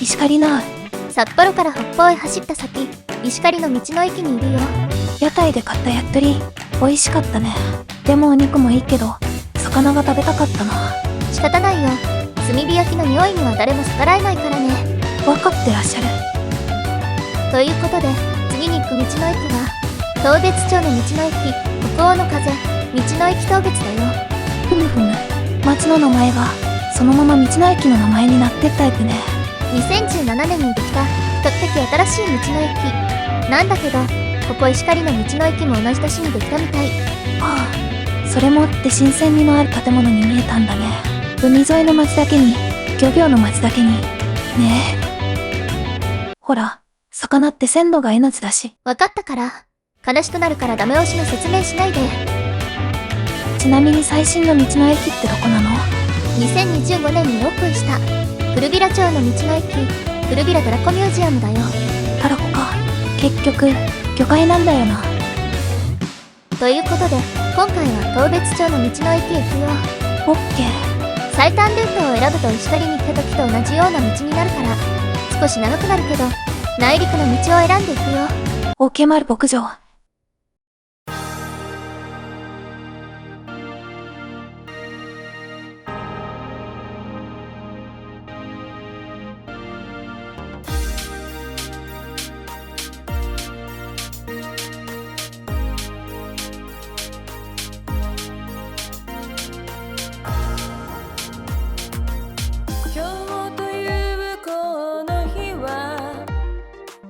石狩な。札幌から北方へ走った先、石狩の道の駅にいるよ。屋台で買った焼き鳥、美味しかったね。でもお肉もいいけど、魚が食べたかったな。仕方ないよ。炭火焼きの匂いには誰も逆らえないからね。わかってらっしゃる。ということで、次に行く道の駅は、当別町の道の駅、北欧の風、道の駅当別だよ。ふむふむ。町の名前が、そのまま道の駅の名前になってったタイプね。2017年にできた、比較的新しい道の駅。なんだけど、ここ石狩の道の駅も同じ年にできたみたい。はあ、それもって新鮮味のある建物に見えたんだね。海沿いの町だけに、漁業の町だけに。ねえ。ほら、魚って鮮度が命だし。わかったから。悲しくなるからダメ押しの説明しないで。ちなみに最新の道の駅ってどこなの？ 2025年にオープンした、古平町の道の駅、古平ドラコミュージアムだよ。タラコか。結局、魚介なんだよな。ということで、今回は当別町の道の駅へ行くよ。オッケー。最短ルートを選ぶと石狩に行った時と同じような道になるから、少し長くなるけど、内陸の道を選んでいくよ。オーケー丸牧場。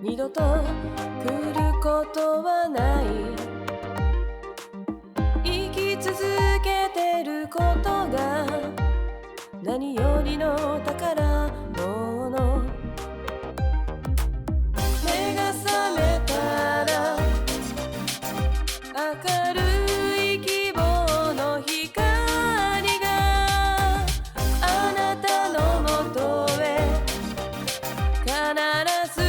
二度と来ることはない。生き続けてることが何よりの宝物。目が覚めたら明るい希望の光があなたのもとへ必ず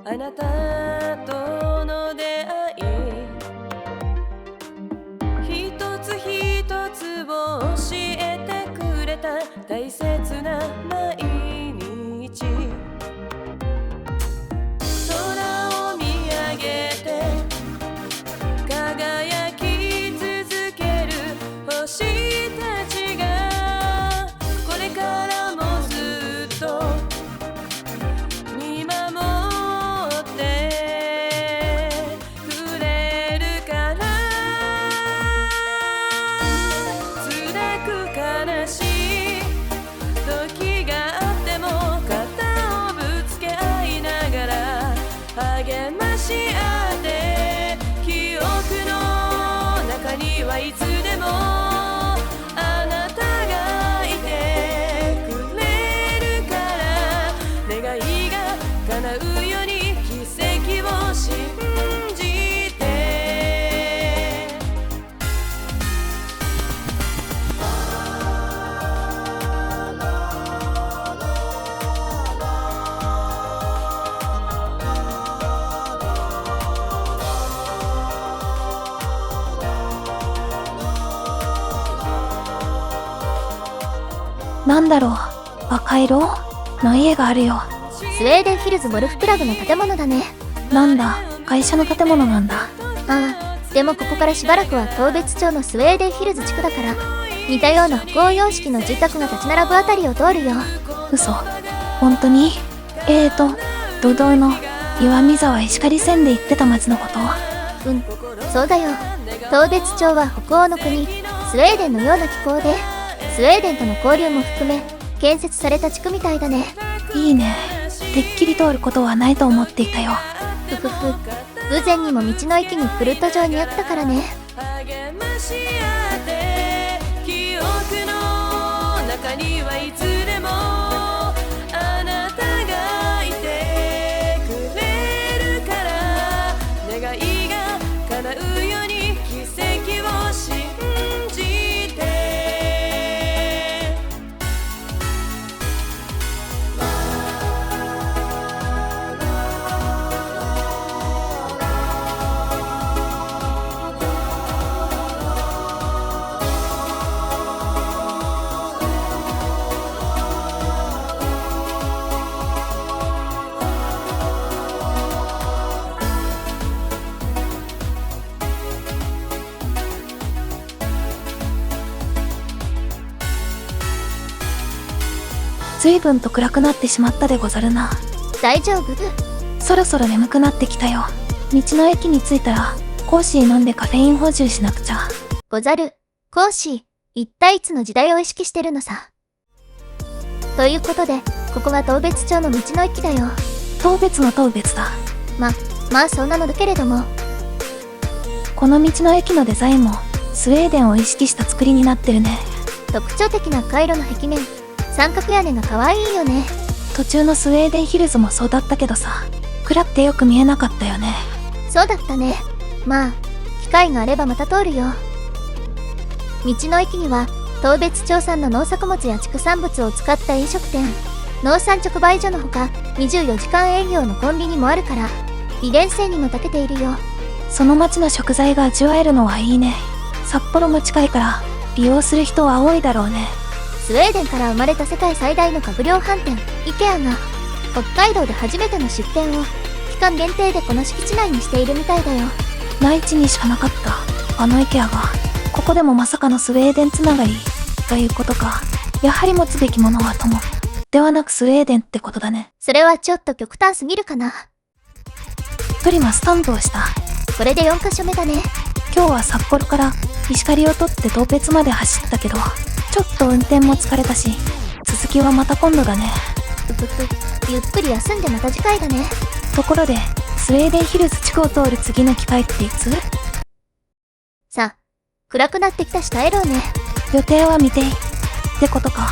あなたとの出会い、一つ一つを教えてくれた大切な毎日。空を見上げて輝き続ける星たちがこれからもずっと見守励まし合って記憶の中にはいつでもあなたがいてくれるから願いが叶うように奇跡を信じて。なんだろう、赤色の家があるよ。スウェーデンヒルズゴルフクラブの建物だね。なんだ、会社の建物なんだ。ああ、でもここからしばらくは当別町のスウェーデンヒルズ地区だから、似たような北欧様式の住宅が立ち並ぶあたりを通るよ。嘘。本当に？土道の岩見沢石狩線で行ってた町のこと？そうだよ。当別町は北欧の国、スウェーデンのような気候で、スウェーデンとの交流も含め、建設された地区みたいだね。いいね。てっきり通ることはないと思っていたよ。偶然にも道の駅にクルット城にあったからね。励まし合って記憶の中にはいつでもあなたがいてくれるから願いが叶うように奇跡を信じて。随分と暗くなってしまったでござるな。大丈夫？そろそろ眠くなってきたよ。道の駅に着いたらコーシー飲んでカフェイン補充しなくちゃ。ござる。コーシー、一体いつの時代を意識してるのさ。ということで、ここは当別町の道の駅だよ。当別の当別だ。まあそんなのだけれども。この道の駅のデザインもスウェーデンを意識した作りになってるね。特徴的な回路の壁面、三角屋根が可愛いよね。途中のスウェーデンヒルズもそうだったけどさ、暗くてよく見えなかったよね。そうだったね。まあ、機会があればまた通るよ。道の駅には、当別町産の農作物や畜産物を使った飲食店、農産直売所のほか、24時間営業のコンビニもあるから、利便性にも長けているよ。その町の食材が味わえるのはいいね。札幌も近いから、利用する人は多いだろうね。スウェーデンから生まれた世界最大の家具量販店、IKEA が、北海道で初めての出店を、期間限定でこの敷地内にしているみたいだよ。内地にしかなかった、あの IKEA が、ここでもまさかのスウェーデンつながり、ということか。やはり持つべきものは友。ではなくスウェーデンってことだね。それはちょっと極端すぎるかな。トリマスタンプをした。これで4カ所目だね。今日は札幌から石狩を取って当別まで走ったけど、ちょっと運転も疲れたし、続きはまた今度だね。ゆっくり休んでまた次回だね。ところで、スウェーデンヒルズ地区を通る次の機会っていつ？さあ、暗くなってきたし耐えろうね。予定は未定ってことか。